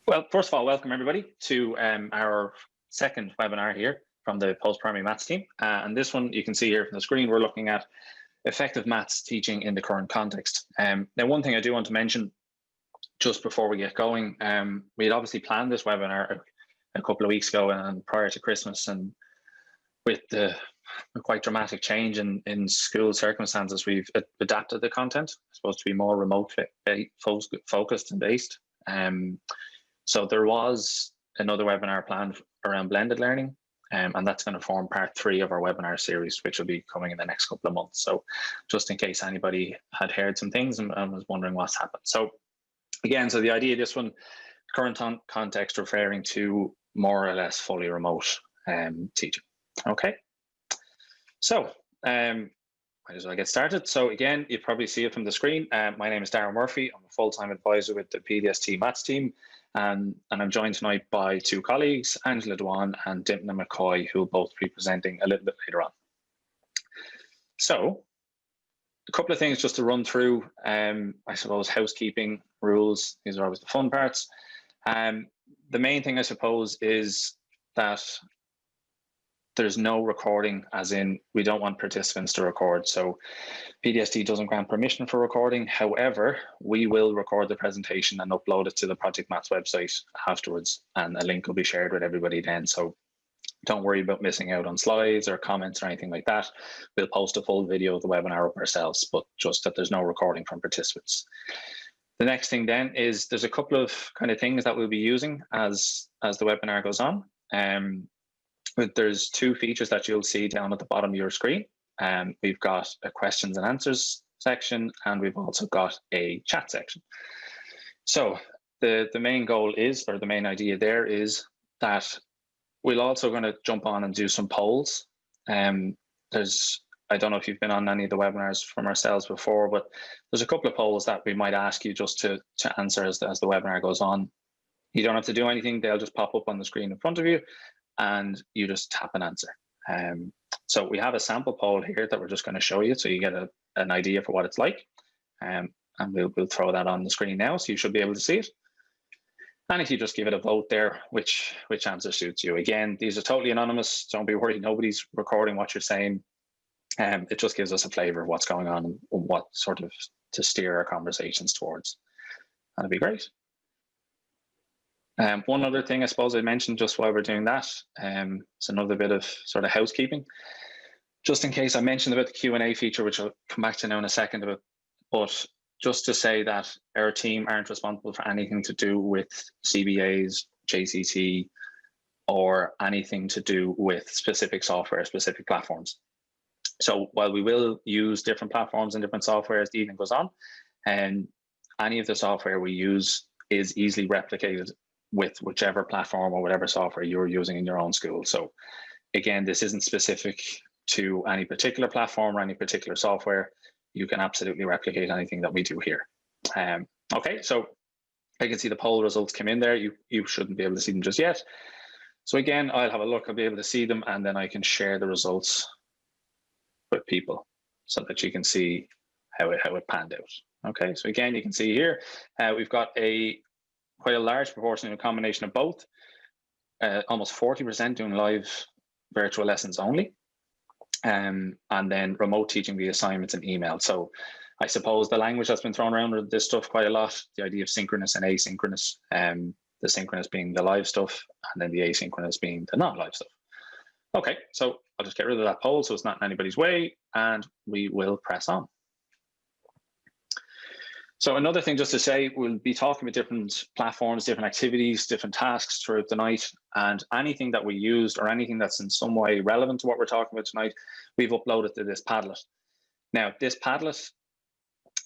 Well, first of all, welcome everybody to our second webinar here from the post-primary maths team. And this one, you can see here from the screen, we're looking at effective maths teaching in the current context. Now, one thing I do want to mention just before we get going, we had obviously planned this webinar a couple of weeks ago and prior to Christmas, and with the quite dramatic change in school circumstances, we've adapted the content. It's supposed to be more remote focused and based. So there was another webinar planned around blended learning, and that's going to form part 3 of our webinar series, which will be coming in the next couple of months. So just in case anybody had heard some things and was wondering what's happened. So again, so the idea of this one, current context referring to more or less fully remote teaching. Okay, so might as well get started. So again, you probably see it from the screen. My name is Darren Murphy. I'm a full-time advisor with the PDST Maths team. And I'm joined tonight by 2 colleagues, Angela Dwan and Dimna McCoy, who will both be presenting a little bit later on. So a couple of things just to run through, I suppose, housekeeping rules. These are always the fun parts. The main thing, I suppose, is that there's no recording, as in we don't want participants to record. So PDST doesn't grant permission for recording. However, we will record the presentation and upload it to the Project Maths website afterwards, and a link will be shared with everybody then. So don't worry about missing out on slides or comments or anything like that. We'll post a full video of the webinar up ourselves, but just that there's no recording from participants. The next thing then is there's a couple of kind of things that we'll be using as the webinar goes on. But there's 2 features that you'll see down at the bottom of your screen. We've got a questions and answers section, and we've also got a chat section. So the main goal is, or the main idea there is that we're also going to jump on and do some polls. I don't know if you've been on any of the webinars from ourselves before, but there's a couple of polls that we might ask you just to answer as the webinar goes on. You don't have to do anything. They'll just pop up on the screen in front of you, and you just tap an answer. So we have a sample poll here that we're just going to show you so you get an idea for what it's like. And we'll throw that on the screen now, so you should be able to see it. And if you just give it a vote there, which answer suits you. Again, these are totally anonymous. Don't be worried. Nobody's recording what you're saying. It just gives us a flavor of what's going on and what sort of to steer our conversations towards. That'd be great. One other thing I suppose I mentioned just while we're doing that, it's another bit of sort of housekeeping. Just in case I mentioned about the Q&A feature, which I'll come back to now in a second, but just to say that our team aren't responsible for anything to do with CBAs, JCT, or anything to do with specific software, specific platforms. So while we will use different platforms and different software as the evening goes on, and any of the software we use is easily replicated with whichever platform or whatever software you're using in your own school. So again, this isn't specific to any particular platform or any particular software. You can absolutely replicate anything that we do here. Okay, so I can see the poll results come in there. You shouldn't be able to see them just yet. So again, I'll have a look, I'll be able to see them, and then I can share the results with people so that you can see how it panned out. Okay, so again, you can see here, we've got quite a large proportion, a combination of both, almost 40% doing live virtual lessons only, and then remote teaching via assignments and email. So I suppose the language that's been thrown around with this stuff quite a lot, the idea of synchronous and asynchronous, the synchronous being the live stuff, and then the asynchronous being the non-live stuff. Okay, so I'll just get rid of that poll so it's not in anybody's way, and we will press on. So another thing just to say, we'll be talking about different platforms, different activities, different tasks throughout the night, and anything that we used or anything that's in some way relevant to what we're talking about tonight, we've uploaded to this Padlet. Now, this Padlet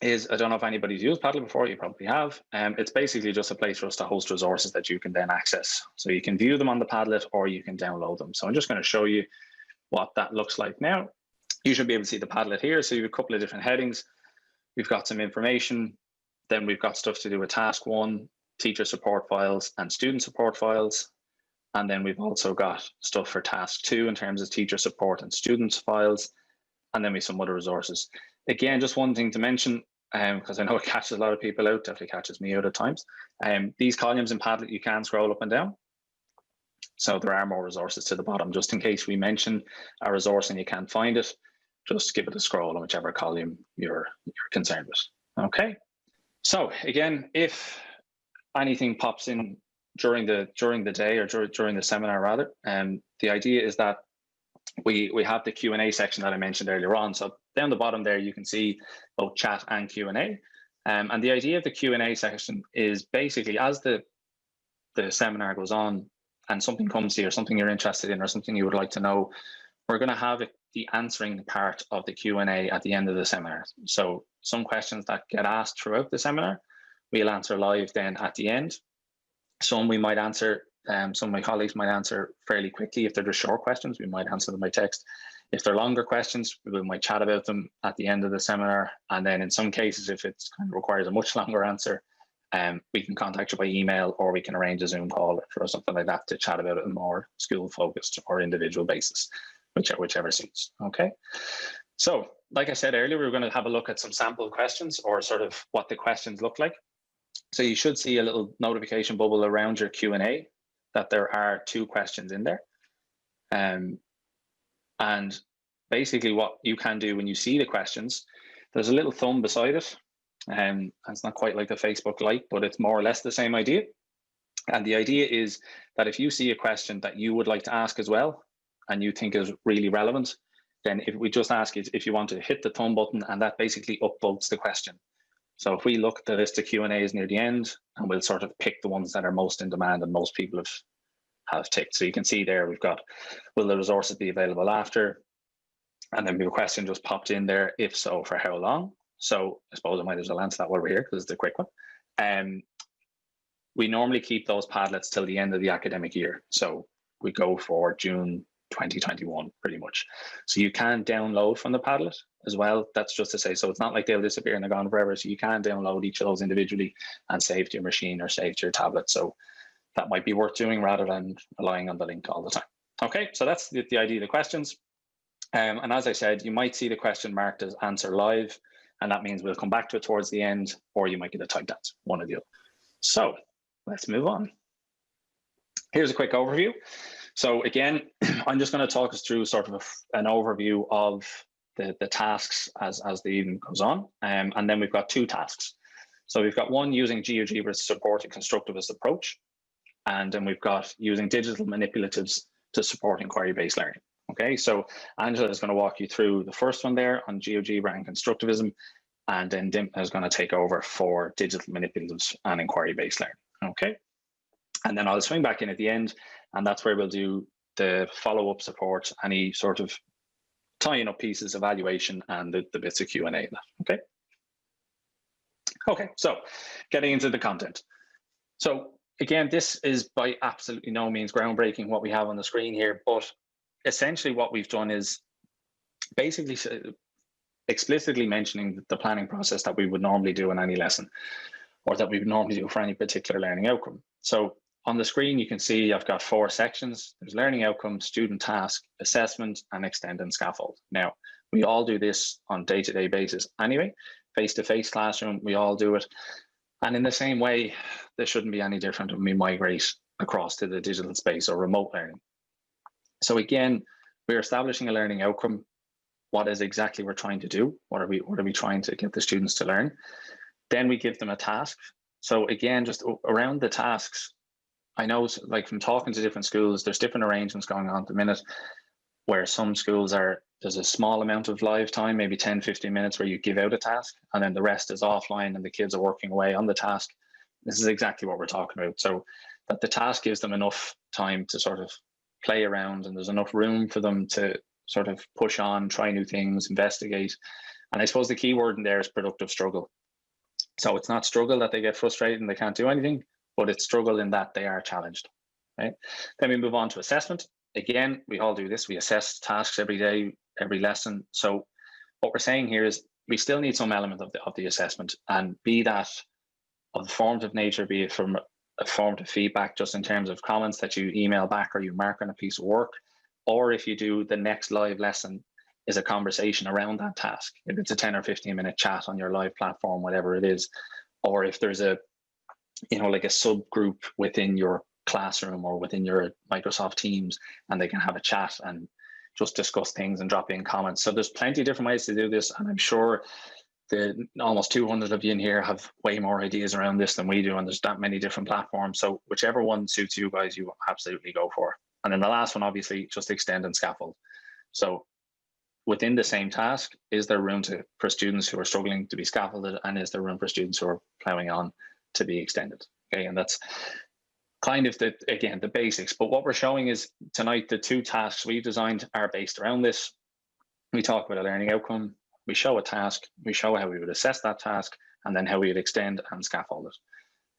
is, I don't know if anybody's used Padlet before, you probably have. It's basically just a place for us to host resources that you can then access. So you can view them on the Padlet or you can download them. So I'm just going to show you what that looks like now. You should be able to see the Padlet here. So you have a couple of different headings. We've got some information. Then we've got stuff to do with task 1, teacher support files and student support files. And then we've also got stuff for task 2 in terms of teacher support and students files. And then we have some other resources. Again, just one thing to mention, because I know it catches a lot of people out, definitely catches me out at times. These columns in Padlet, you can scroll up and down. So there are more resources to the bottom, just in case we mention a resource and you can't find it, just give it a scroll on whichever column you're concerned with. Okay. So again, if anything pops in during the day or during the seminar rather, the idea is that we have the Q&A section that I mentioned earlier on. So down the bottom there, you can see both chat and Q&A. And the idea of the Q&A section is basically as the seminar goes on and something comes to you or something you're interested in or something you would like to know, we're going to have the answering part of the Q&A at the end of the seminar. So some questions that get asked throughout the seminar, we'll answer live then at the end. Some we might answer, some of my colleagues might answer fairly quickly. If they're just short questions, we might answer them by text. If they're longer questions, we might chat about them at the end of the seminar. And then in some cases, if it kind of requires a much longer answer, we can contact you by email or we can arrange a Zoom call or something like that to chat about it on a more school focused or individual basis, whichever suits. Okay. So like I said earlier, we were going to have a look at some sample questions or sort of what the questions look like. So you should see a little notification bubble around your Q&A that there are 2 questions in there. And basically what you can do when you see the questions, there's a little thumb beside it. And it's not quite like the Facebook like, but it's more or less the same idea. And the idea is that if you see a question that you would like to ask as well, and you think is really relevant, then if we just ask it, if you want to hit the thumb button, and that basically upvotes the question. So if we look at the list of Q&As near the end, and we'll sort of pick the ones that are most in demand and most people have ticked. So you can see there, we've got, will the resources be available after? And then we have a question just popped in there. If so, for how long? So I suppose I might as well answer that while we're here because it's the quick one. We normally keep those Padlets till the end of the academic year. So we go for June 2021 pretty much. So you can download from the Padlet as well. That's just to say, so it's not like they'll disappear and they're gone forever. So you can download each of those individually and save to your machine or save to your tablet. So that might be worth doing rather than relying on the link all the time. Okay, so that's the idea of the questions. And as I said, you might see the question marked as answer live, and that means we'll come back to it towards the end, or you might get a typed answer, one or the other. So let's move on. Here's a quick overview. So again, I'm just going to talk us through sort of an overview of the tasks as the evening goes on. And then we've got 2 tasks. So we've got one using GeoGebra to support a constructivist approach. And then we've got using digital manipulatives to support inquiry-based learning. Okay, so Angela is going to walk you through the first one there on GeoGebra and constructivism, and then Dimpa is going to take over for digital manipulatives and inquiry-based learning. Okay, and then I'll swing back in at the end, and that's where we'll do the follow-up support, any sort of tying up pieces, evaluation, and the bits of Q&A. Okay. Okay, so getting into the content. So again, this is by absolutely no means groundbreaking what we have on the screen here, but essentially what we've done is basically explicitly mentioning the planning process that we would normally do in any lesson, or that we would normally do for any particular learning outcome. So on the screen, you can see I've got 4 sections. There's learning outcome, student task, assessment, and extend and scaffold. Now, we all do this on day-to-day basis anyway. Face-to-face classroom, we all do it. And in the same way, there shouldn't be any different when we migrate across to the digital space or remote learning. So again, we're establishing a learning outcome. What is exactly we're trying to do? What are we trying to get the students to learn? Then we give them a task. So again, just around the tasks, I know, like from talking to different schools, there's different arrangements going on at the minute, where some schools there's a small amount of live time, maybe 10, 15 minutes where you give out a task, and then the rest is offline and the kids are working away on the task. This is exactly what we're talking about. So that the task gives them enough time to sort of play around, and there's enough room for them to sort of push on, try new things, investigate. And I suppose the key word in there is productive struggle. So it's not struggle that they get frustrated and they can't do anything, but it's struggle in that they are challenged, right? Then we move on to assessment. Again, we all do this. We assess tasks every day, every lesson. So what we're saying here is we still need some element of the assessment, and be that of the formative nature, be it from a formative feedback, just in terms of comments that you email back or you mark on a piece of work, or if you do the next live lesson, is a conversation around that task. If it's a 10 or 15-minute chat on your live platform, whatever it is, or if there's a, like a subgroup within your classroom or within your Microsoft Teams, and they can have a chat and just discuss things and drop in comments. So there's plenty of different ways to do this, and I'm sure the almost 200 of you in here have way more ideas around this than we do, and there's that many different platforms. So whichever one suits you guys, you absolutely go for. And then the last one, obviously, just extend and scaffold. So within the same task, is there room for students who are struggling to be scaffolded, and is there room for students who are plowing on to be extended? Okay, and that's kind of the basics. But what we're showing is tonight, the 2 tasks we've designed are based around this. We talk about a learning outcome, we show a task, we show how we would assess that task, and then how we would extend and scaffold it.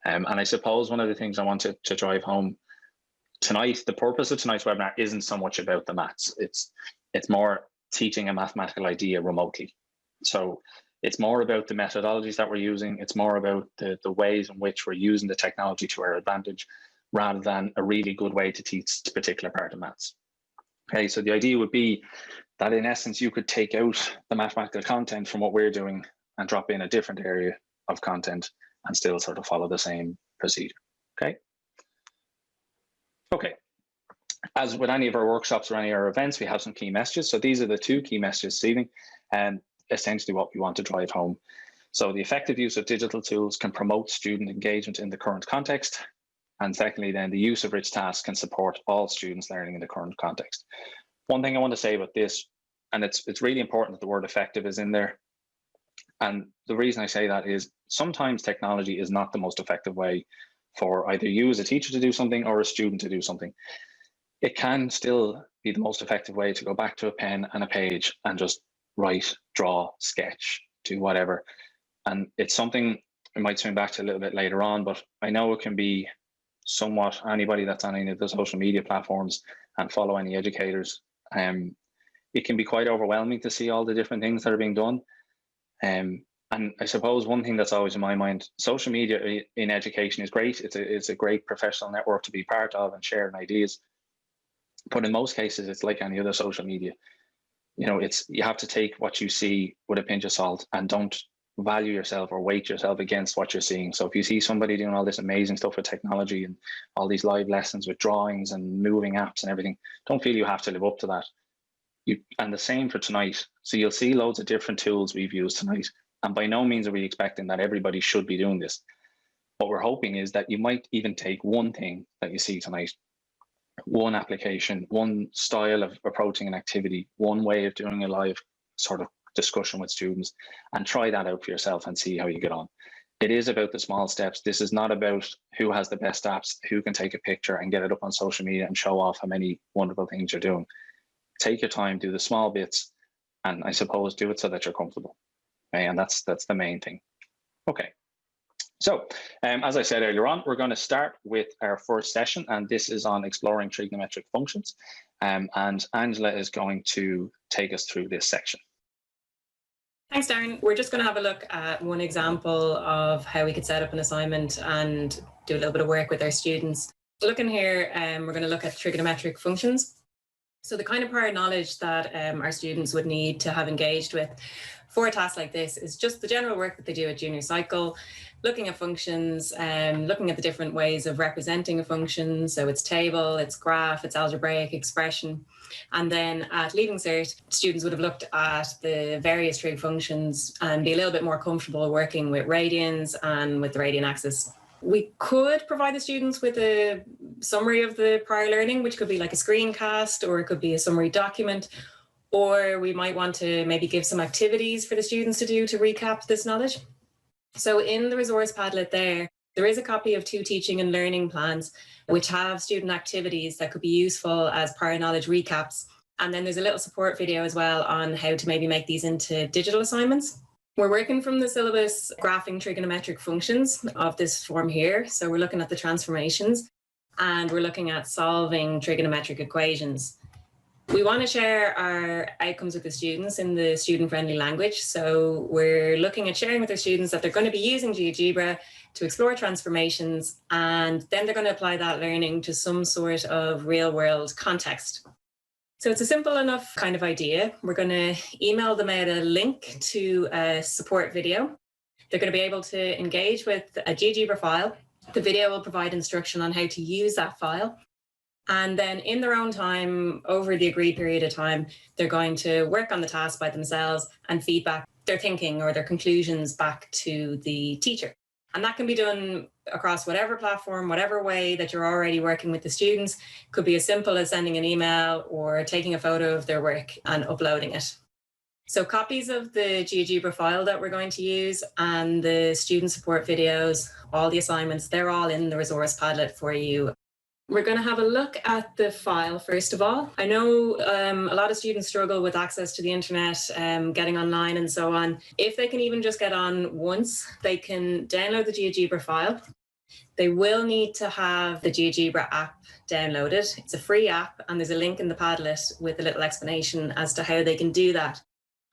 And I suppose one of the things I want to drive home tonight, the purpose of tonight's webinar isn't so much about the maths. It's more teaching a mathematical idea remotely. So it's more about the methodologies that we're using. It's more about the ways in which we're using the technology to our advantage, rather than a really good way to teach a particular part of maths. Okay, so the idea would be that in essence, you could take out the mathematical content from what we're doing and drop in a different area of content and still sort of follow the same procedure. Okay. Okay. As with any of our workshops or any of our events, we have some key messages. So these are the 2 key messages this evening, and essentially what we want to drive home. So the effective use of digital tools can promote student engagement in the current context. And secondly, then the use of rich tasks can support all students learning in the current context. One thing I want to say about this, and it's really important that the word effective is in there. And the reason I say that is sometimes technology is not the most effective way for either you as a teacher to do something or a student to do something. It can still be the most effective way to go back to a pen and a page and just write, draw, sketch, do whatever. And it's something I might swing back to a little bit later on, but I know it can be somewhat, anybody that's on any of the social media platforms and follow any educators, it can be quite overwhelming to see all the different things that are being done. And I suppose one thing that's always in my mind, social media in education is great. It's a great professional network to be part of and sharing ideas. But in most cases, it's like any other social media. You have to take what you see with a pinch of salt, and don't value yourself or weight yourself against what you're seeing. So if you see somebody doing all this amazing stuff with technology and all these live lessons with drawings and moving apps and everything, don't feel you have to live up to that. And the same for tonight. So you'll see loads of different tools we've used tonight. And by no means are we expecting that everybody should be doing this. What we're hoping is that you might even take one thing that you see tonight, one application, one style of approaching an activity, one way of doing a live sort of discussion with students, and try that out for yourself and see how you get on. It is about the small steps. This is not about who has the best apps, who can take a picture and get it up on social media and show off how many wonderful things you're doing. Take your time, do the small bits, and I suppose do it so that you're comfortable. Okay, and that's the main thing. Okay. So, as I said earlier on, we're going to start with our first session, and this is on exploring trigonometric functions. And Angela is going to take us through this section. Thanks, Darren. We're just going to have a look at one example of how we could set up an assignment and do a little bit of work with our students. Looking here, we're going to look at trigonometric functions. So the kind of prior knowledge that our students would need to have engaged with for a task like this is just the general work that they do at junior cycle, looking at functions, looking at the different ways of representing a function. So it's table, it's graph, it's algebraic expression. And then at Leaving Cert, students would have looked at the various trig functions and be a little bit more comfortable working with radians and with the radian axis. We could provide the students with a summary of the prior learning, which could be like a screencast, or it could be a summary document, or we might want to maybe give some activities for the students to do to recap this knowledge. So in the resource Padlet there is a copy of 2 teaching and learning plans, which have student activities that could be useful as prior knowledge recaps. And then there's a little support video as well on how to maybe make these into digital assignments. We're working from the syllabus graphing trigonometric functions of this form here. So we're looking at the transformations and we're looking at solving trigonometric equations. We want to share our outcomes with the students in the student-friendly language. So we're looking at sharing with our students that they're going to be using GeoGebra to explore transformations, and then they're going to apply that learning to some sort of real-world context. So it's a simple enough kind of idea. We're going to email them out a link to a support video. They're going to be able to engage with a GeoGebra file. The video will provide instruction on how to use that file. And then in their own time, over the agreed period of time, they're going to work on the task by themselves and feedback their thinking or their conclusions back to the teacher. And that can be done across whatever platform, whatever way that you're already working with the students. Could be as simple as sending an email or taking a photo of their work and uploading it. So copies of the GeoGebra file that we're going to use and the student support videos, all the assignments, they're all in the resource Padlet for you. We're going to have a look at the file first of all. I know a lot of students struggle with access to the internet, getting online and so on. If they can even just get on once, they can download the GeoGebra file. They will need to have the GeoGebra app downloaded. It's a free app and there's a link in the Padlet with a little explanation as to how they can do that.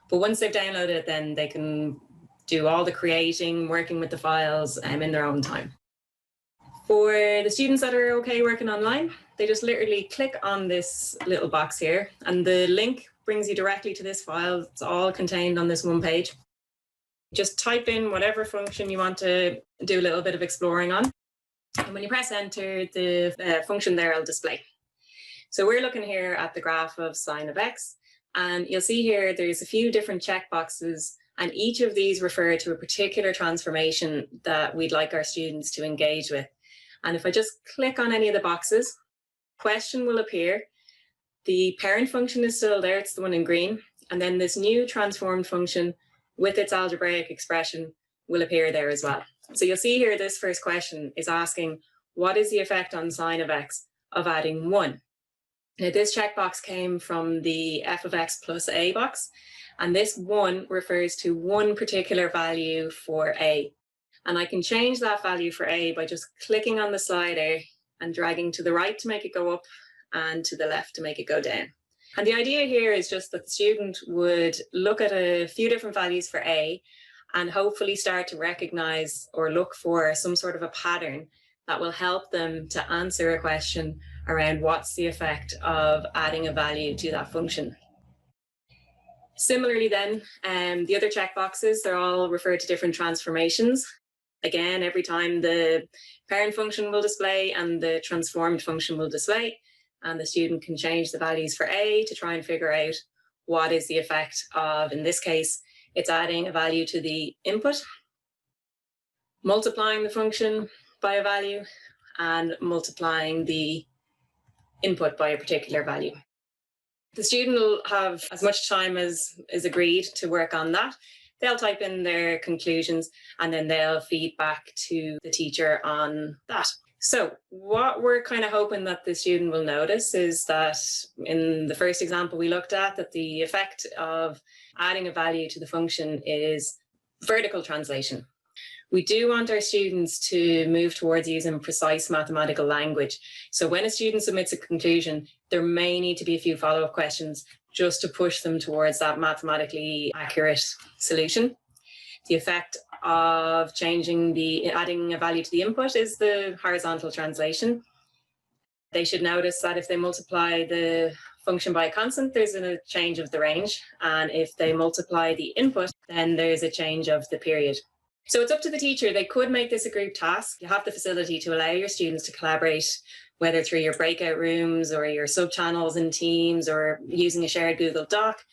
But once they've downloaded it, then they can do all the creating, working with the files in their own time. For the students that are okay working online, they just literally click on this little box here and the link brings you directly to this file. It's all contained on this one page. Just type in whatever function you want to do a little bit of exploring on. And when you press enter, the function there will display. So we're looking here at the graph of sine of x, and you'll see here there's a few different checkboxes, and each of these refer to a particular transformation that we'd like our students to engage with. And if I just click on any of the boxes, question will appear. The parent function is still there, it's the one in green. And then this new transformed function with its algebraic expression will appear there as well. So you'll see here this first question is asking, what is the effect on sine of x of adding 1? Now this checkbox came from the f of x plus a box, and this 1 refers to one particular value for a. And I can change that value for a by just clicking on the slider and dragging to the right to make it go up and to the left to make it go down. And the idea here is just that the student would look at a few different values for a and hopefully start to recognize or look for some sort of a pattern that will help them to answer a question around what's the effect of adding a value to that function. Similarly then, the other checkboxes, they're all referred to different transformations. Again, every time the parent function will display and the transformed function will display, and the student can change the values for a to try and figure out what is the effect of, in this case, it's adding a value to the input, multiplying the function by a value, and multiplying the input by a particular value. The student will have as much time as is agreed to work on that. They'll type in their conclusions and then they'll feed back to the teacher on that. So what we're kind of hoping that the student will notice is that in the first example we looked at, that the effect of adding a value to the function is vertical translation. We do want our students to move towards using precise mathematical language. So when a student submits a conclusion, there may need to be a few follow-up questions just to push them towards that mathematically accurate solution. The effect of adding a value to the input is the horizontal translation. They should notice that if they multiply the function by a constant, there's a change of the range. And if they multiply the input, then there's a change of the period. So it's up to the teacher. They could make this a group task. You have the facility to allow your students to collaborate, whether through your breakout rooms or your sub-channels in Teams or using a shared Google Doc.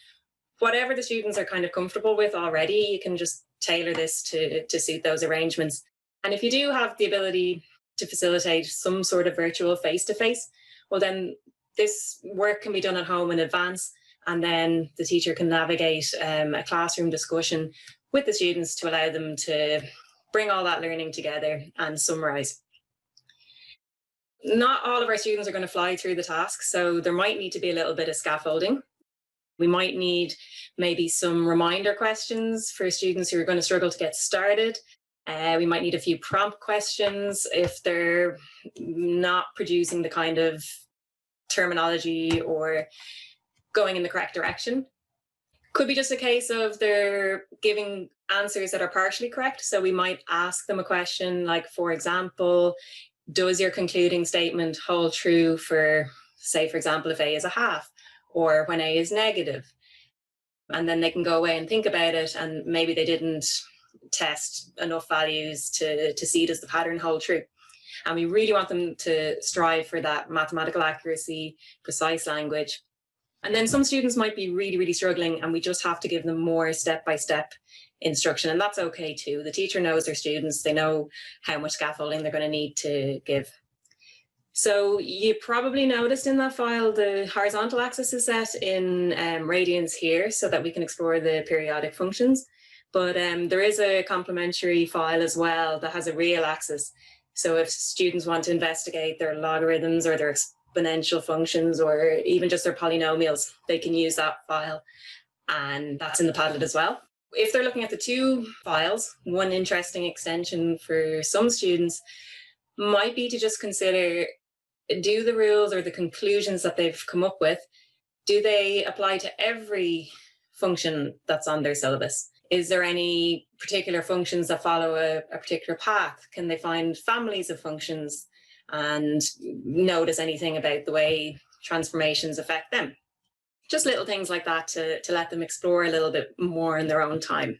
Whatever the students are kind of comfortable with already, you can just tailor this to suit those arrangements. And if you do have the ability to facilitate some sort of virtual face-to-face, well then this work can be done at home in advance, and then the teacher can navigate a classroom discussion with the students to allow them to bring all that learning together and summarize. Not all of our students are going to fly through the task, so there might need to be a little bit of scaffolding. We might need maybe some reminder questions for students who are going to struggle to get started. We might need a few prompt questions if they're not producing the kind of terminology or going in the correct direction. Could be just a case of they're giving answers that are partially correct. So we might ask them a question like, for example, does your concluding statement hold true for, say, for example, if A is a half? or when A is negative. And then they can go away and think about it, and maybe they didn't test enough values to see does the pattern hold true. And we really want them to strive for that mathematical accuracy, precise language. And then some students might be really, really struggling, and we just have to give them more step-by-step instruction. And that's okay too. The teacher knows their students, they know how much scaffolding they're going to need to give. So you probably noticed in that file, the horizontal axis is set in radians here so that we can explore the periodic functions. But there is a complementary file as well that has a real axis. So if students want to investigate their logarithms or their exponential functions or even just their polynomials, they can use that file. And that's in the Padlet as well. If they're looking at the two files, one interesting extension for some students might be to just consider, do the rules or the conclusions that they've come up with, do they apply to every function that's on their syllabus? Is there any particular functions that follow a particular path? Can they find families of functions and notice anything about the way transformations affect them? Just little things like that to let them explore a little bit more in their own time.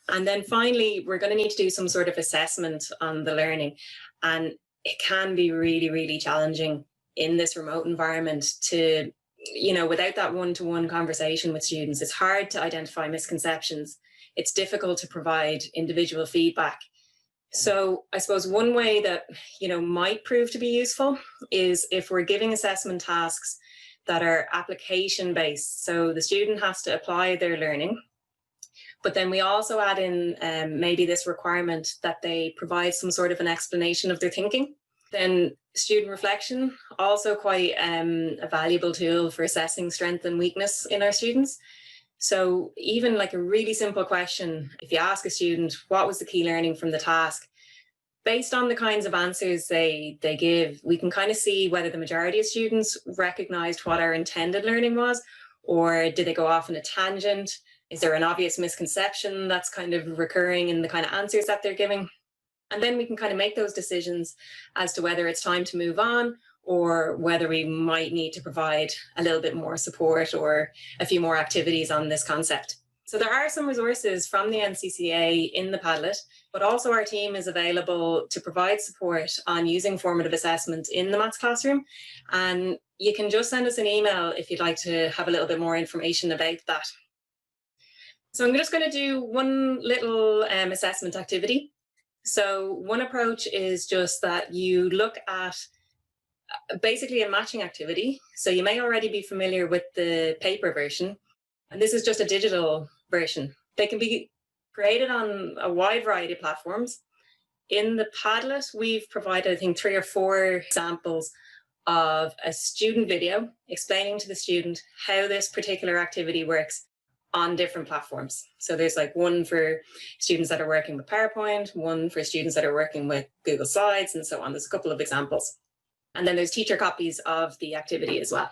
And then finally, we're going to need to do some sort of assessment on the learning. And it can be really, really challenging in this remote environment to, without that one-to-one conversation with students, it's hard to identify misconceptions. It's difficult to provide individual feedback. So I suppose one way that, might prove to be useful is if we're giving assessment tasks that are application-based. So the student has to apply their learning, but then we also add in maybe this requirement that they provide some sort of an explanation of their thinking. Then student reflection, also quite a valuable tool for assessing strength and weakness in our students. So even like a really simple question, if you ask a student, what was the key learning from the task? Based on the kinds of answers they give, we can kind of see whether the majority of students recognized what our intended learning was, or did they go off on a tangent? Is there an obvious misconception that's kind of recurring in the kind of answers that they're giving? And then we can kind of make those decisions as to whether it's time to move on or whether we might need to provide a little bit more support or a few more activities on this concept. So there are some resources from the NCCA in the Padlet, but also our team is available to provide support on using formative assessment in the maths classroom. And you can just send us an email if you'd like to have a little bit more information about that. So I'm just going to do one little assessment activity. So one approach is just that you look at basically a matching activity. So you may already be familiar with the paper version, and this is just a digital version. They can be created on a wide variety of platforms. In the Padlet, we've provided, I think, 3 or 4 examples of a student video explaining to the student how this particular activity works on different platforms. So there's like one for students that are working with PowerPoint, one for students that are working with Google Slides, and so on. There's a couple of examples. And then there's teacher copies of the activity as well.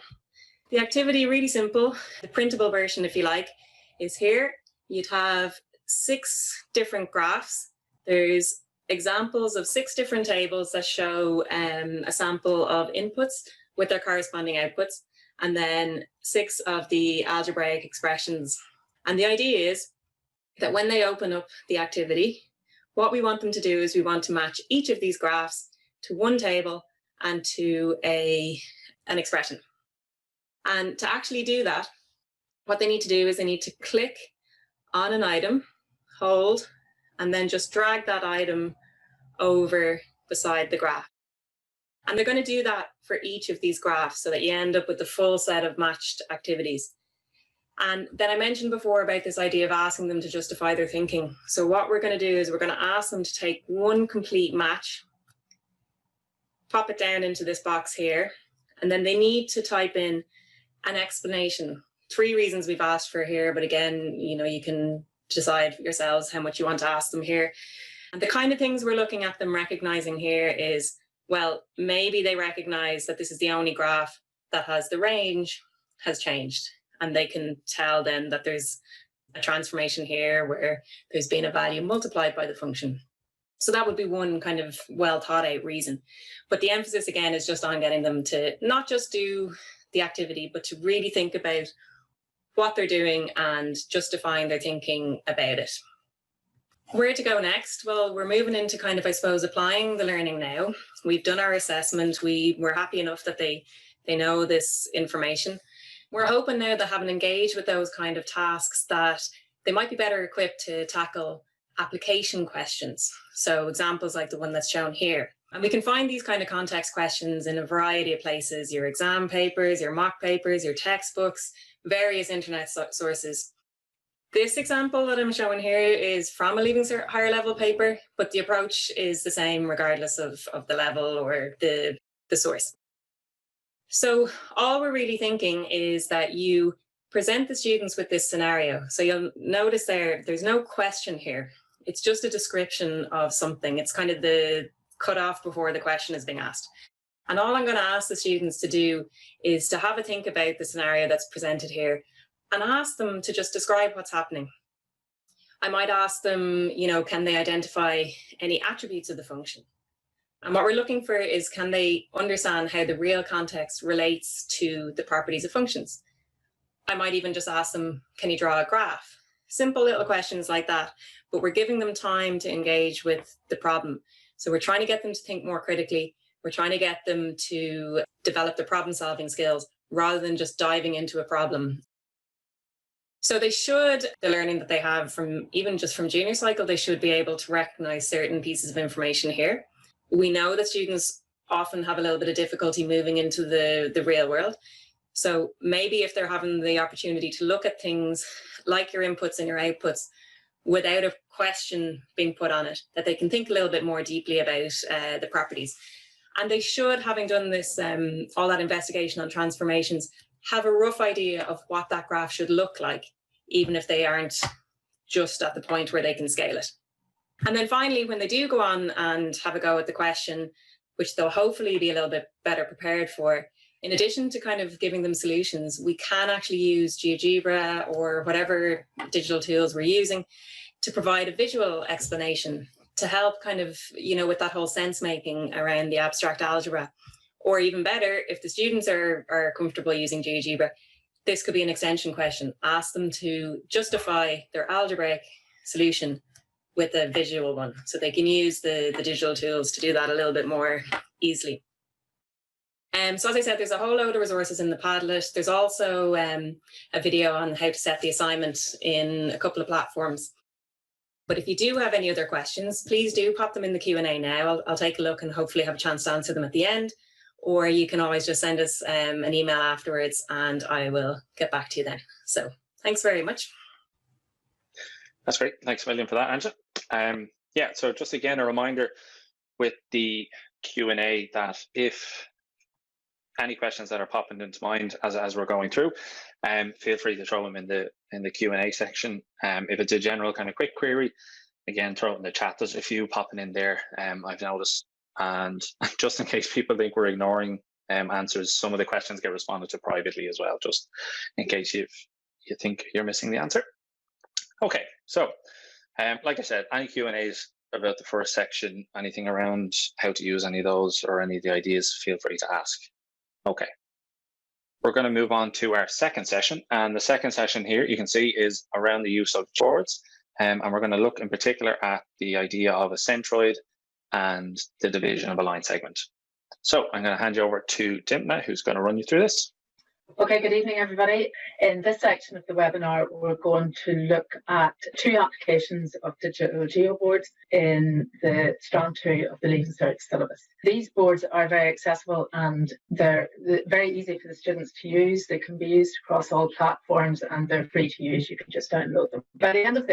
The activity, really simple. The printable version, if you like, is here. You'd have 6 different graphs. There's examples of 6 different tables that show a sample of inputs with their corresponding outputs, and then 6 of the algebraic expressions. And the idea is that when they open up the activity, what we want them to do is we want to match each of these graphs to one table and to an expression. And to actually do that, what they need to do is they need to click on an item, hold, and then just drag that item over beside the graph. And they're going to do that for each of these graphs so that you end up with the full set of matched activities. And then I mentioned before about this idea of asking them to justify their thinking. So what we're going to do is we're going to ask them to take one complete match, pop it down into this box here, and then they need to type in an explanation. 3 reasons we've asked for here, but again, you can decide for yourselves how much you want to ask them here. And the kind of things we're looking at them recognizing here is, well, maybe they recognize that this is the only graph that has the range has changed. And they can tell then that there's a transformation here where there's been a value multiplied by the function. So that would be one kind of well thought out reason. But the emphasis again is just on getting them to not just do the activity, but to really think about what they're doing and justifying their thinking about it. Where to go next? Well, we're moving into kind of, I suppose, applying the learning now. We've done our assessment. We're happy enough that they know this information. We're hoping now that having engaged with those kind of tasks that they might be better equipped to tackle application questions. So examples like the one that's shown here. And we can find these kind of context questions in a variety of places, your exam papers, your mock papers, your textbooks, various internet sources. This example that I'm showing here is from a Leaving Cert higher level paper, but the approach is the same regardless of the level or the source. So all we're really thinking is that you present the students with this scenario. So you'll notice there's no question here. It's just a description of something. It's kind of the cutoff before the question is being asked. And all I'm going to ask the students to do is to have a think about the scenario that's presented here and ask them to just describe what's happening. I might ask them, can they identify any attributes of the function? And what we're looking for is, can they understand how the real context relates to the properties of functions? I might even just ask them, can you draw a graph? Simple little questions like that, but we're giving them time to engage with the problem. So we're trying to get them to think more critically. We're trying to get them to develop their problem-solving skills rather than just diving into a problem. So they should, the learning that they have from junior cycle, they should be able to recognize certain pieces of information here. We know that students often have a little bit of difficulty moving into the real world. So maybe if they're having the opportunity to look at things like your inputs and your outputs without a question being put on it, that they can think a little bit more deeply about the properties. And they should, having done this, all that investigation on transformations, have a rough idea of what that graph should look like, even if they aren't just at the point where they can scale it. And then finally, when they do go on and have a go at the question, which they'll hopefully be a little bit better prepared for, in addition to kind of giving them solutions, we can actually use GeoGebra or whatever digital tools we're using to provide a visual explanation to help kind of, with that whole sense making around the abstract algebra. Or even better, if the students are comfortable using GeoGebra, this could be an extension question. Ask them to justify their algebraic solution with a visual one, so they can use the digital tools to do that a little bit more easily. So as I said, there's a whole load of resources in the Padlet. There's also a video on how to set the assignment in a couple of platforms. But if you do have any other questions, please do pop them in the Q&A now. I'll take a look and hopefully have a chance to answer them at the end. Or you can always just send us an email afterwards and I will get back to you then. So thanks very much. That's great. Thanks a million for that, Angela. Yeah, so just again, a reminder with the Q&A that if any questions that are popping into mind as we're going through, feel free to throw them in the Q&A section. If it's a general kind of quick query, again, throw it in the chat. There's a few popping in there, I've noticed. And just in case people think we're ignoring answers, some of the questions get responded to privately as well, just in case you think you're missing the answer. Okay, so like I said, any Q&As about the first section, anything around how to use any of those or any of the ideas, feel free to ask. Okay, we're going to move on to our second session. And the second session here, you can see, is around the use of boards. And we're going to look in particular at the idea of a centroid and the division of a line segment. So I'm going to hand you over to Timna, who's going to run you through this. Okay, good evening, everybody. In this section of the webinar, we're going to look at two applications of digital geoboards in the strand 2 of the Leaving Cert syllabus. These boards are very accessible and they're very easy for the students to use. They can be used across all platforms and they're free to use. You can just download them. By the end of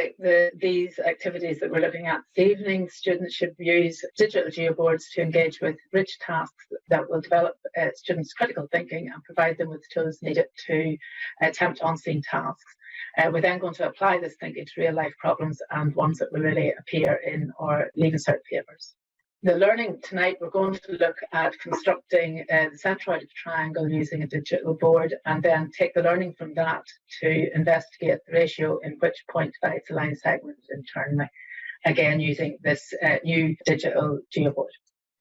these activities that we're looking at this evening, students should use digital geoboards to engage with rich tasks that will develop students' critical thinking and provide them with tools needed to attempt on-scene tasks. We're then going to apply this thinking to real-life problems and ones that will really appear in our Leaving Cert papers. The learning tonight, we're going to look at constructing the centroid of a triangle using a digital board and then take the learning from that to investigate the ratio in which point divides a line segment internally, again using this new digital geoboard.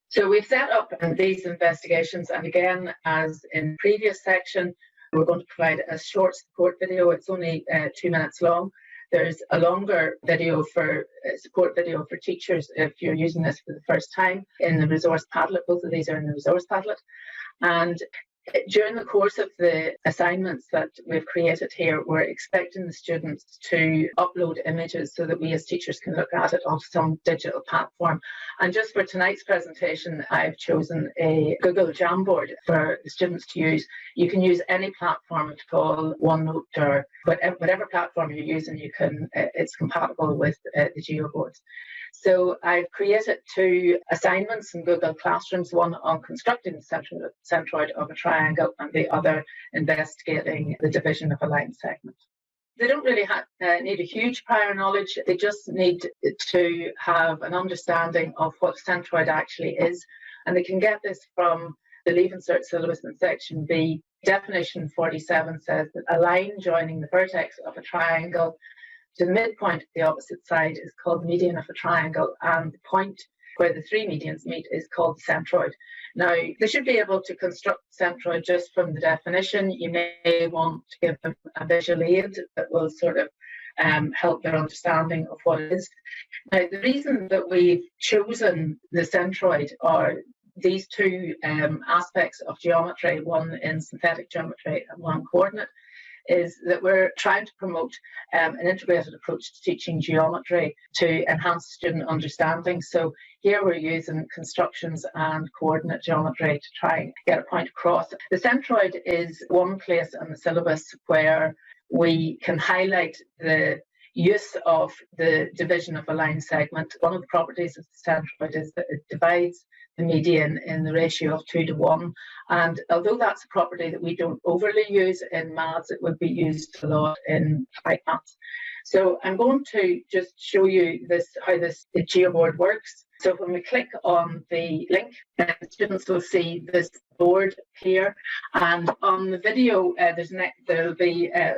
So we've set up these investigations, and again, as in previous section, we're going to provide a short support video. It's only 2 minutes long. There's a longer video for support video for teachers if you're using this for the first time in the resource Padlet. Both of these are in the resource Padlet. And during the course of the assignments that we've created here, we're expecting the students to upload images so that we as teachers can look at it on some digital platform. And just for tonight's presentation, I've chosen a Google Jamboard for the students to use. You can use any platform at all, OneNote or whatever platform you're using, it's compatible with the GeoBoards. So I've created 2 assignments in Google Classrooms, one on constructing the centroid of a triangle and the other investigating the division of a line segment. They don't really need a huge prior knowledge, they just need to have an understanding of what a centroid actually is, and they can get this from the Leaving Cert syllabus in section B. Definition 47 says that a line joining the vertex of a triangle to the midpoint of the opposite side is called the median of a triangle, and the point where the 3 medians meet is called the centroid. Now, they should be able to construct the centroid just from the definition. You may want to give them a visual aid that will sort of help their understanding of what it is. Now, the reason that we've chosen the centroid are these 2 aspects of geometry, one in synthetic geometry and one coordinate, is that we're trying to promote an integrated approach to teaching geometry to enhance student understanding. So here we're using constructions and coordinate geometry to try and get a point across. The centroid is one place in the syllabus where we can highlight the use of the division of a line segment. One of the properties of the centroid is that it divides the median in the ratio of 2 to 1. And although that's a property that we don't overly use in maths, it would be used a lot in applied maths. So I'm going to just show you how this GeoBoard works. So when we click on the link, students will see this board here, and on the video there'll be a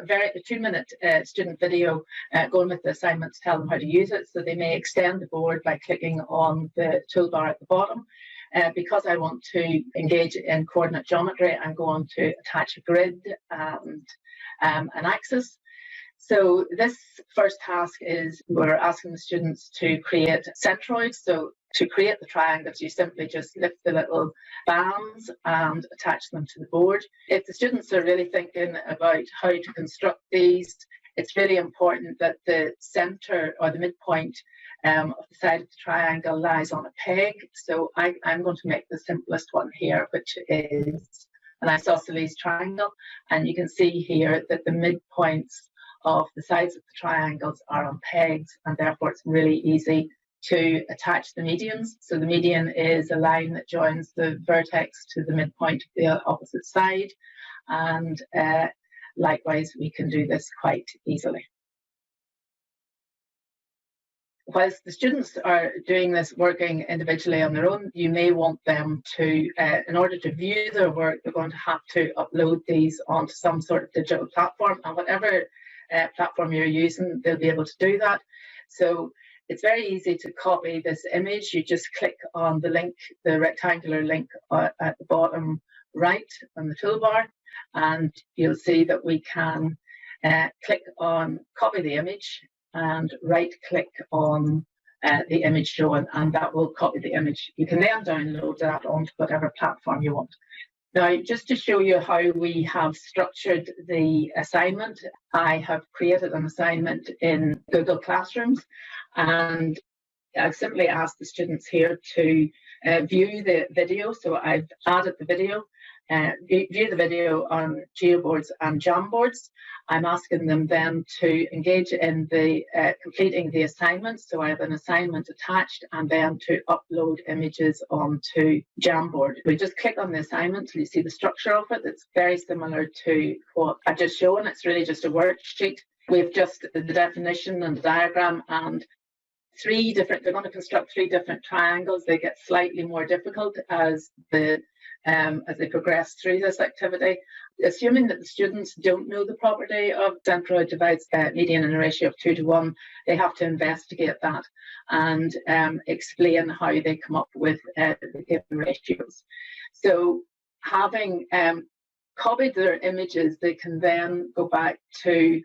2-minute student video going with the assignment to tell them how to use it. So they may extend the board by clicking on the toolbar at the bottom. Because I want to engage in coordinate geometry, I'm going to attach a grid and an axis. So this first task is we're asking the students to create centroids. So to create the triangles, you simply just lift the little bands and attach them to the board. If the students are really thinking about how to construct these, it's really important that the centre or the midpoint of the side of the triangle lies on a peg. So I'm going to make the simplest one here, which is an isosceles triangle. And you can see here that the midpoints of the sides of the triangles are on pegs, and therefore it's really easy to attach the medians. So the median is a line that joins the vertex to the midpoint of the opposite side. And likewise, we can do this quite easily. Whilst the students are doing this working individually on their own, you may want them to, in order to view their work, they're going to have to upload these onto some sort of digital platform, and whatever platform you're using, they'll be able to do that. So it's very easy to copy this image. You just click on the link, the rectangular link at the bottom right on the toolbar, and you'll see that we can click on copy the image and right click on the image shown, and that will copy the image. You can then download that onto whatever platform you want. Now, just to show you how we have structured the assignment, I have created an assignment in Google Classrooms, and I've simply asked the students here to view the video. So I've added the video, view the video on GeoBoards and Jamboards. I'm asking them then to engage in the completing the assignment. So I have an assignment attached, and then to upload images onto Jamboard. We just click on the assignment till you see the structure of it. It's very similar to what I've just shown. It's really just a worksheet. We've just the definition and the diagram and they're going to construct 3 different triangles. They get slightly more difficult as they progress through this activity. assuming that the students don't know the property of centroid divides median in a ratio of 2 to 1, they have to investigate that and explain how they come up with the given ratios. So having copied their images, they can then go back to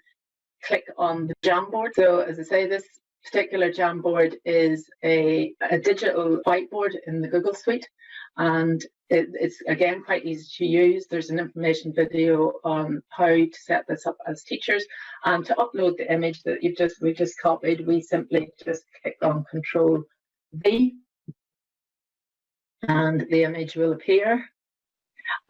click on the Jamboard. So as I say, this particular Jamboard is a digital whiteboard in the Google Suite, and it's again quite easy to use. There's an information video on how to set this up as teachers, and to upload the image that we just copied, we simply just click on Control V, and the image will appear.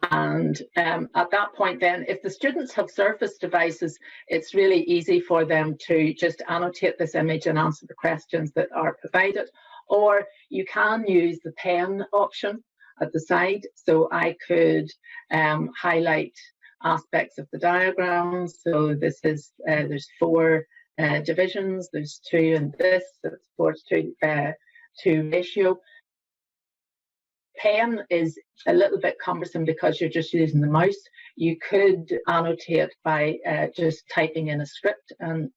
And at that point then, if the students have Surface devices, it's really easy for them to just annotate this image and answer the questions that are provided. Or you can use the pen option at the side. So I could highlight aspects of the diagram. So this is, there's 4 divisions, there's 2 in this, so it's 4:2 ratio. Pen is a little bit cumbersome because you're just using the mouse. You could annotate by just typing in a script and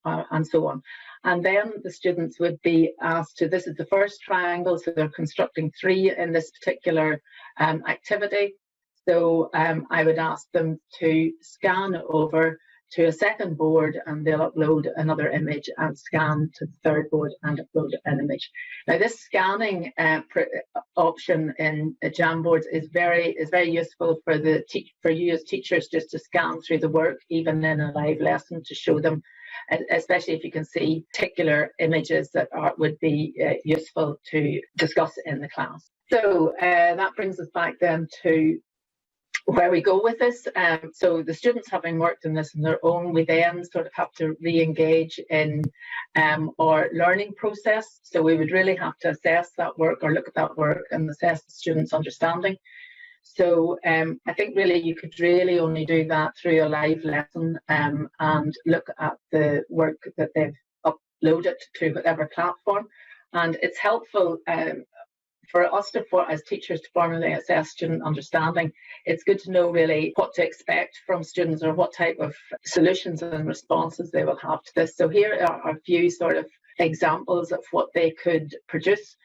so on. And then the students would be asked to, this is the first triangle, so they're constructing 3 in this particular activity. So I would ask them to scan over to a second board, and they'll upload another image and scan to the third board and upload an image. Now, this scanning option in Jamboards is very useful for you as teachers, just to scan through the work, even in a live lesson, to show them, especially if you can see particular images that would be useful to discuss in the class. So that brings us back then to where we go with this. So the students, having worked in this on their own, we then sort of have to re-engage in our learning process. So we would really have to assess that work, or look at that work and assess the students' understanding. So I think really you could really only do that through a live lesson and look at the work that they've uploaded to whatever platform. And it's helpful for us as teachers to formally assess student understanding. It's good to know really what to expect from students, or what type of solutions and responses they will have to this. So here are a few sort of examples of what they could produce.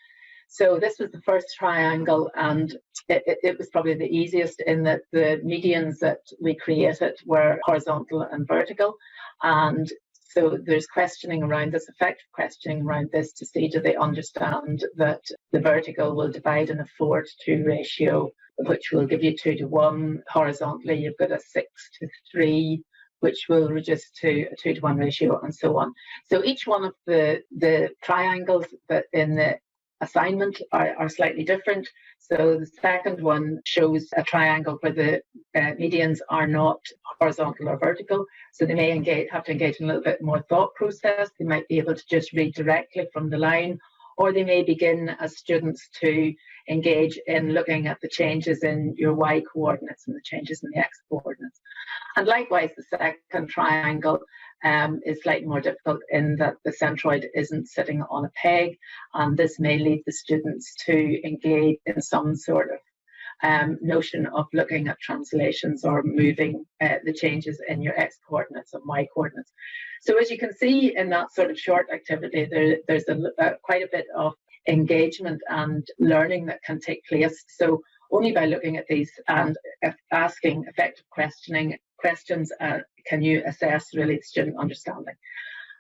So this was the first triangle, and it was probably the easiest, in that the medians that we created were horizontal and vertical. And so there's questioning around this, effective questioning around this, to see, do they understand that the vertical will divide in a 4:2 ratio, which will give you 2 to 1. Horizontally, you've got a 6:3, which will reduce to a 2 to 1 ratio, and so on. So each one of the triangles that in the assignment are slightly different. So the second one shows a triangle where the medians are not horizontal or vertical. So they may have to engage in a little bit more thought process. They might be able to just read directly from the line, or they may begin as students to engage in looking at the changes in your y coordinates and the changes in the x coordinates. And likewise, the second triangle is slightly more difficult, in that the centroid isn't sitting on a peg, and this may lead the students to engage in some sort of notion of looking at translations, or moving the changes in your x coordinates and y coordinates. So as you can see in that sort of short activity, there's quite a bit of engagement and learning that can take place. So only by looking at these and asking effective questions can you assess really the student understanding.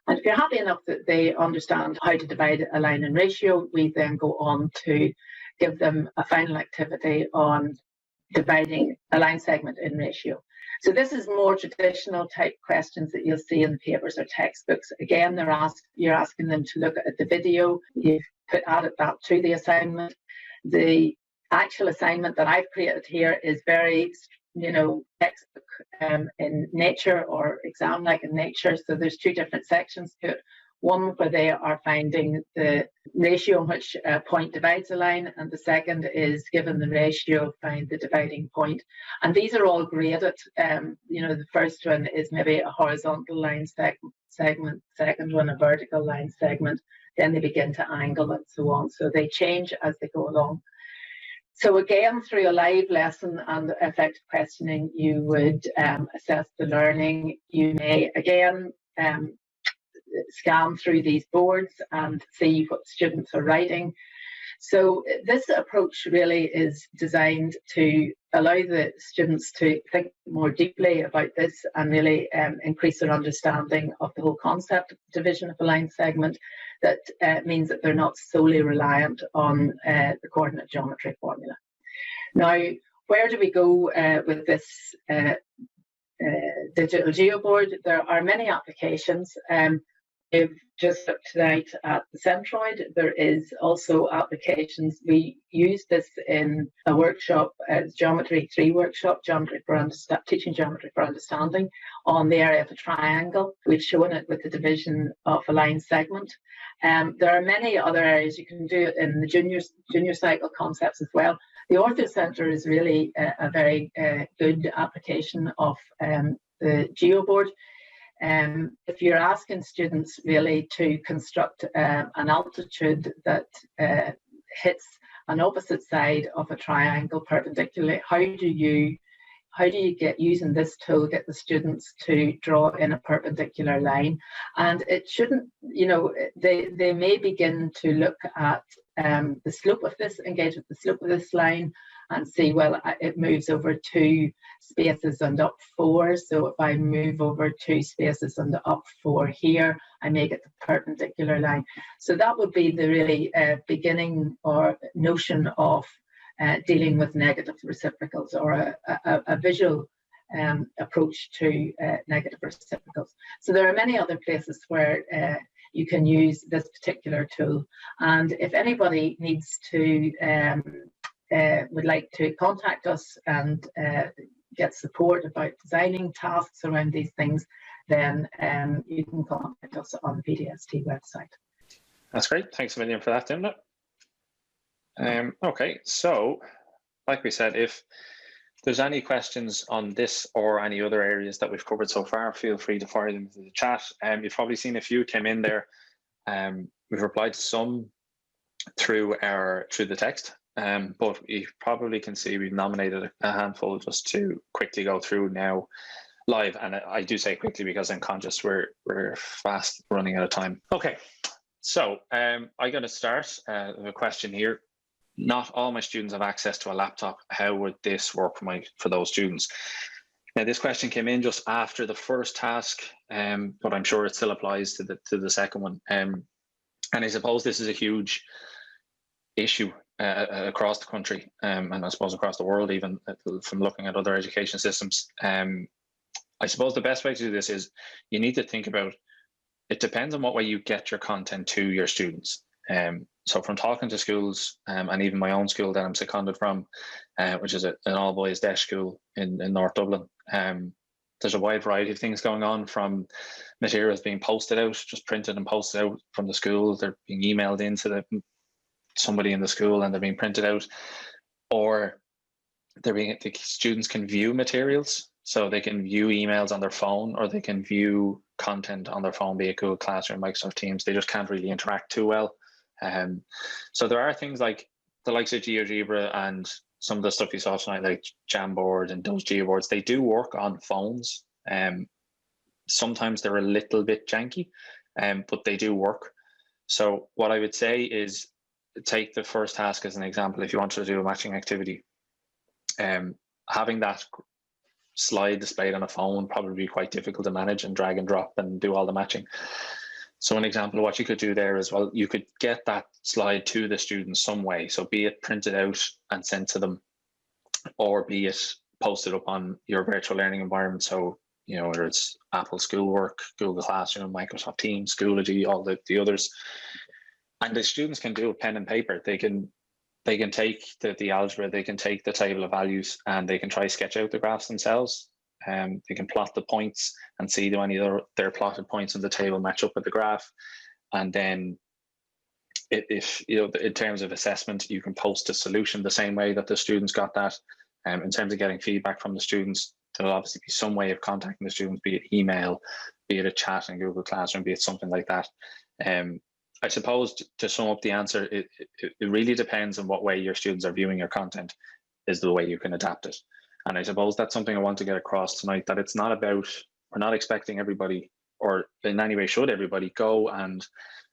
And if you're happy enough that they understand how to divide a line in ratio, we then go on to give them a final activity on dividing a line segment in ratio. So this is more traditional type questions that you'll see in the papers or textbooks. Again, you're asking them to look at the video. You've added that to the assignment. The actual assignment that I've created here is very, textbook in nature, or exam-like in nature. So there's 2 different sections to it. One where they are finding the ratio in which a point divides a line, and the second is, given the ratio, find the dividing point. And these are all graded. The first one is maybe a horizontal line segment, second one a vertical line segment, then they begin to angle, and so on. So they change as they go along. So again, through a live lesson and effective questioning, you would assess the learning. You may again scan through these boards and see what students are writing. So this approach really is designed to allow the students to think more deeply about this and really increase their understanding of the whole concept of division of a line segment. That means that they're not solely reliant on the coordinate geometry formula. Now, where do we go with this digital geoboard? There are many applications. We've just looked tonight at the Centroid. There is also applications. We use this in a workshop, Geometry 3 workshop, teaching geometry for understanding, on the area of a triangle. We've shown it with the division of a line segment. There are many other areas you can do it in the junior cycle concepts as well. The Ortho Centre is really a very good application of the geoboard. If you're asking students really to construct an altitude that hits an opposite side of a triangle perpendicularly, how do you get, using this tool, get the students to draw in a perpendicular line? And it shouldn't, you know, they may begin to look at the slope of this, engage with the slope of this line and see, well, it moves over 2 spaces and up 4. So if I move over 2 spaces and up 4 here, I may get the perpendicular line. So that would be the really beginning or notion of dealing with negative reciprocals, or a visual approach to negative reciprocals. So there are many other places where you can use this particular tool. And if anybody needs to, would like to contact us and get support about designing tasks around these things, then you can contact us on the PDST website. That's great. Thanks a million for that, Dimna. Okay, so like we said, if there's any questions on this or any other areas that we've covered so far, feel free to fire them into the chat. You've probably seen a few came in there. We've replied to some through the text, but you probably can see we've nominated a handful just to quickly go through now live. And I do say quickly because I'm conscious we're fast running out of time. Okay, so I'm going to start with a question here. Not all my students have access to a laptop. How would this work for those students? Now, this question came in just after the first task, but I'm sure it still applies to the second one. And I suppose this is a huge issue across the country, and I suppose across the world, even from looking at other education systems. I suppose the best way to do this is you need to think about, it depends on what way you get your content to your students. So from talking to schools, and even my own school that I'm seconded from, which is an all-boys deaf school in North Dublin, there's a wide variety of things going on, from materials being posted out, just printed and posted out from the school. They're being emailed into somebody in the school and they're being printed out, or the students can view materials. So they can view emails on their phone, or they can view content on their phone, be it Google Classroom, Microsoft Teams. They just can't really interact too well. So there are things like the likes of GeoGebra and some of the stuff you saw tonight, like Jamboard and those geoboards. They do work on phones. Sometimes they're a little bit janky, but they do work. So what I would say is, take the first task as an example. If you wanted to do a matching activity, having that slide displayed on a phone probably be quite difficult to manage and drag and drop and do all the matching. So an example of what you could do there is, well, you could get that slide to the students some way. So be it printed out and sent to them, or be it posted up on your virtual learning environment. So, you know, whether it's Apple Schoolwork, Google Classroom, Microsoft Teams, Schoology, all the others. And the students can do a pen and paper. They can take the algebra, they can take the table of values, and they can try sketch out the graphs themselves. They can plot the points and see do any of their plotted points on the table match up with the graph. And then if you know, in terms of assessment, you can post a solution the same way that the students got that. In terms of getting feedback from the students, there'll obviously be some way of contacting the students, be it email, be it a chat in Google Classroom, be it something like that. I suppose to sum up the answer, it really depends on what way your students are viewing your content is the way you can adapt it. And I suppose that's something I want to get across tonight, that it's not about, we're not expecting everybody, or in any way should everybody, go and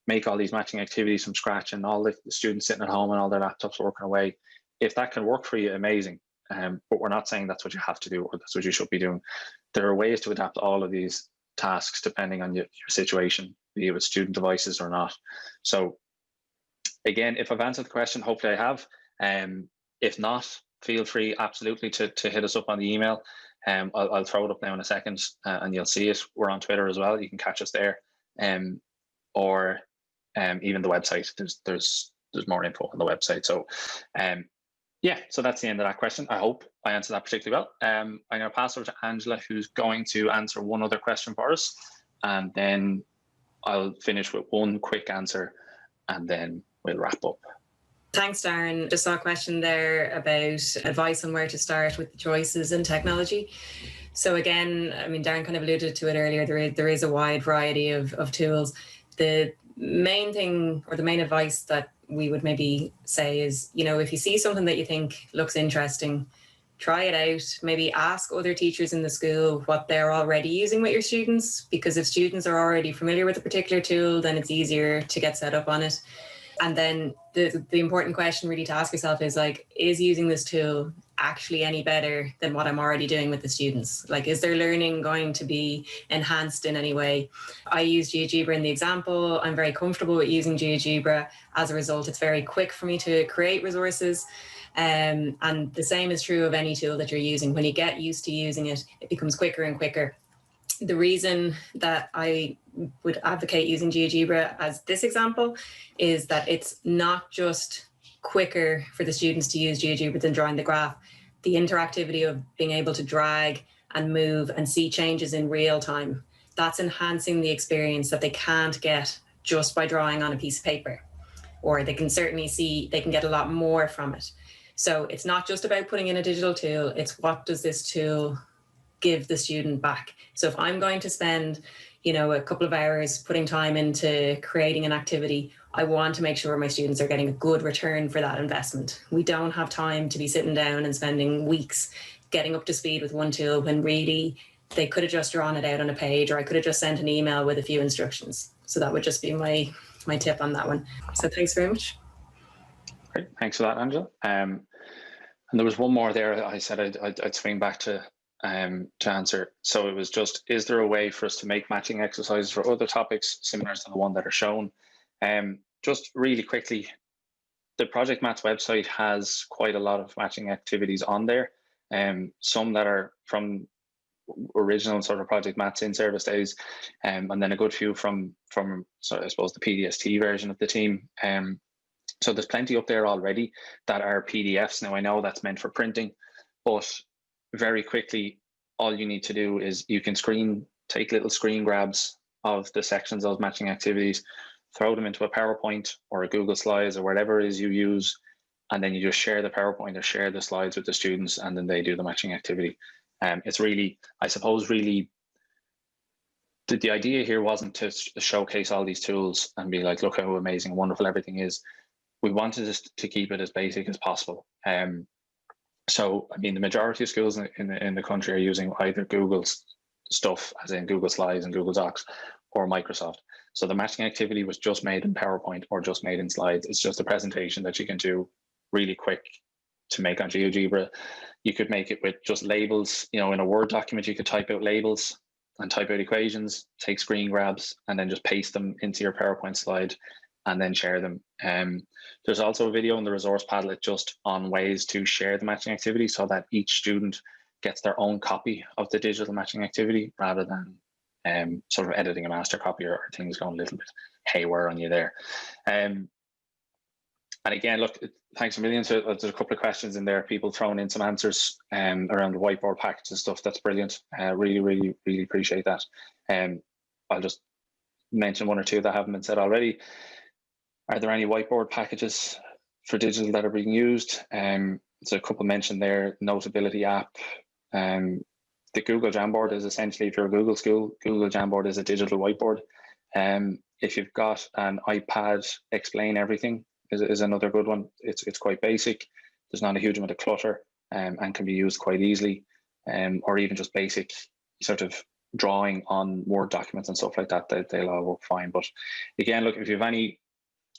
make all these matching activities from scratch and all the students sitting at home and all their laptops working away. If that can work for you, amazing. But we're not saying that's what you have to do or that's what you should be doing. There are ways to adapt all of these tasks depending on your situation, be it with student devices or not. So again, if I've answered the question, hopefully I have. If not, feel free absolutely to hit us up on the email. I'll throw it up now in a second and you'll see it. We're on Twitter as well. You can catch us there. Or even the website. There's more info on the website. So yeah, so that's the end of that question. I hope I answered that particularly well. I'm going to pass over to Angela, who's going to answer one other question for us, and then I'll finish with one quick answer, and then we'll wrap up. Thanks, Darren. Just saw a question there about advice on where to start with the choices in technology. So again, I mean, Darren kind of alluded to it earlier. There is a wide variety of tools. The main thing, or the main advice that we would maybe say is, you know, if you see something that you think looks interesting, try it out. Maybe ask other teachers in the school what they're already using with your students, because if students are already familiar with a particular tool, then it's easier to get set up on it. And then the important question really to ask yourself is, like, is using this tool actually any better than what I'm already doing with the students? Like, is their learning going to be enhanced in any way? I use GeoGebra in the example. I'm very comfortable with using GeoGebra. As a result, it's very quick for me to create resources. And the same is true of any tool that you're using. When you get used to using it, it becomes quicker and quicker. The reason that I would advocate using GeoGebra as this example is that it's not just quicker for the students to use GeoGebra than drawing the graph. The interactivity of being able to drag and move and see changes in real time, that's enhancing the experience that they can't get just by drawing on a piece of paper, or they can certainly see, they can get a lot more from it. So it's not just about putting in a digital tool, it's what does this tool give the student back. So if I'm going to spend, you know, a couple of hours putting time into creating an activity, I want to make sure my students are getting a good return for that investment. We don't have time to be sitting down and spending weeks getting up to speed with one tool when really they could have just drawn it out on a page, or I could have just sent an email with a few instructions. So that would just be my tip on that one. So thanks very much. Great, thanks for that, Angela. And there was one more there. I said I'd swing back to answer. So it was just, is there a way for us to make matching exercises for other topics similar to the one that are shown? Just really quickly, the Project Maths website has quite a lot of matching activities on there. Some that are from original sort of Project Maths in service days, and then a good few from so I suppose the PDST version of the team. So there's plenty up there already that are PDFs. Now I know that's meant for printing, but very quickly, all you need to do is you can take little screen grabs of the sections of those matching activities, throw them into a PowerPoint or a Google Slides or whatever it is you use, and then you just share the PowerPoint or share the slides with the students, and then they do the matching activity. It's really, I suppose, really, the idea here wasn't to showcase all these tools and be like, look how amazing and wonderful everything is. We wanted to keep it as basic as possible. So, I mean, the majority of schools in the country are using either Google's stuff, as in Google Slides and Google Docs, or Microsoft. So the matching activity was just made in PowerPoint or just made in slides. It's just a presentation that you can do really quick to make on GeoGebra. You could make it with just labels. You know, in a Word document, you could type out labels and type out equations, take screen grabs, and then just paste them into your PowerPoint slide and then share them. There's also a video in the resource Padlet just on ways to share the matching activity so that each student gets their own copy of the digital matching activity rather than sort of editing a master copy or things going a little bit haywire on you there. And again, look, thanks a million. So there's a couple of questions in there, people throwing in some answers around the whiteboard package and stuff. That's brilliant. Really appreciate that. I'll just mention one or two that haven't been said already. Are there any whiteboard packages for digital that are being used? There's a couple mentioned there, Notability app. The Google Jamboard is essentially, if you're a Google school, Google Jamboard is a digital whiteboard. If you've got an iPad, Explain Everything is another good one. It's quite basic. There's not a huge amount of clutter, and can be used quite easily, or even just basic sort of drawing on Word documents and stuff like that. They'll all work fine. But again, look, if you have any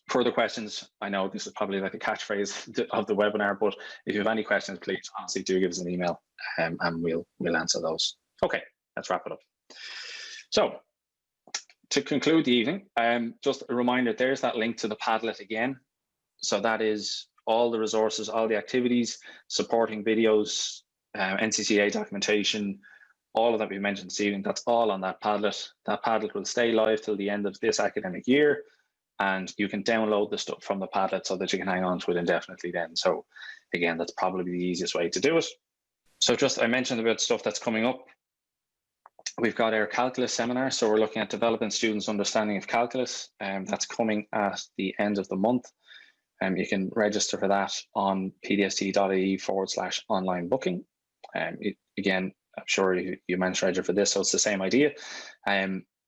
further questions, I know this is probably like a catchphrase of the webinar, but if you have any questions, please honestly do give us an email, and we'll answer those. Okay, let's wrap it up. So to conclude the evening, just a reminder, there's that link to the Padlet again. So that is all the resources, all the activities, supporting videos, NCCA documentation, all of that we mentioned this evening. That's all on that Padlet. That Padlet will stay live till the end of this academic year, and you can download the stuff from the Padlet so that you can hang on to it indefinitely then. So again, that's probably the easiest way to do it. So I mentioned about stuff that's coming up. We've got our calculus seminar. So we're looking at developing students' understanding of calculus. That's coming at the end of the month. You can register for that on pdst.ie/online booking. Again, I'm sure you managed to register for this, so it's the same idea.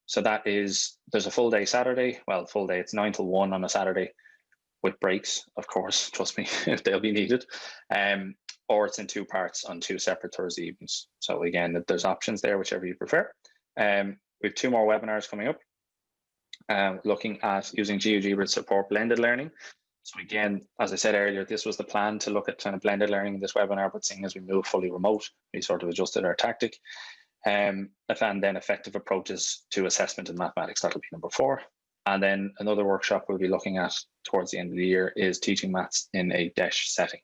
So there's a full day Saturday. Well, full day, it's 9 till 1 on a Saturday with breaks, of course, trust me, if they'll be needed. Or it's in 2 parts on 2 separate Thursday evenings. So again, there's options there, whichever you prefer. We have 2 more webinars coming up, looking at using GeoGebra to support blended learning. So again, as I said earlier, this was the plan to look at kind of blended learning in this webinar, but seeing as we move fully remote, we sort of adjusted our tactic. And then effective approaches to assessment in mathematics, that'll be number 4. And then another workshop we'll be looking at towards the end of the year is teaching maths in a DESH setting.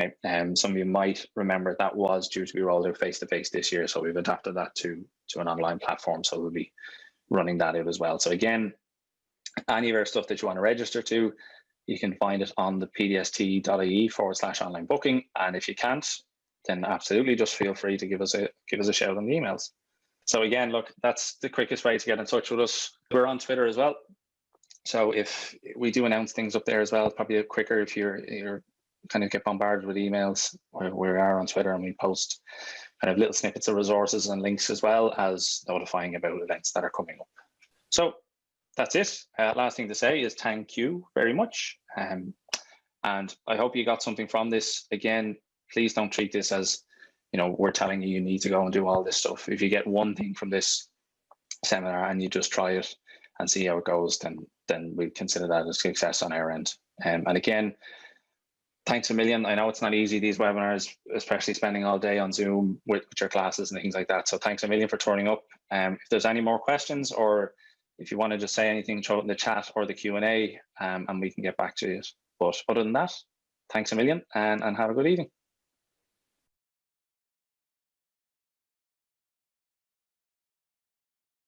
Right? Some of you might remember that was due to be rolled out face-to-face this year, so we've adapted that to an online platform, so we'll be running that out as well. So again, any of our stuff that you want to register to, you can find it on the pdst.ie/online booking. And if you can't, then absolutely just feel free to give us a shout on the emails. So again, look, that's the quickest way to get in touch with us. We're on Twitter as well. So if we do announce things up there as well, it's probably quicker if you're kind of get bombarded with emails. We are on Twitter, and we post kind of little snippets of resources and links, as well as notifying about events that are coming up. So that's it. Last thing to say is thank you very much. And I hope you got something from this. Again, please don't treat this as, we're telling you need to go and do all this stuff. If you get one thing from this seminar and you just try it and see how it goes, then we consider that a success on our end. And again, thanks a million. I know it's not easy, these webinars, especially spending all day on Zoom with your classes and things like that. So thanks a million for turning up. If there's any more questions, or if you want to just say anything, throw it in the chat or the Q&A, and we can get back to it. But other than that, thanks a million, and have a good evening.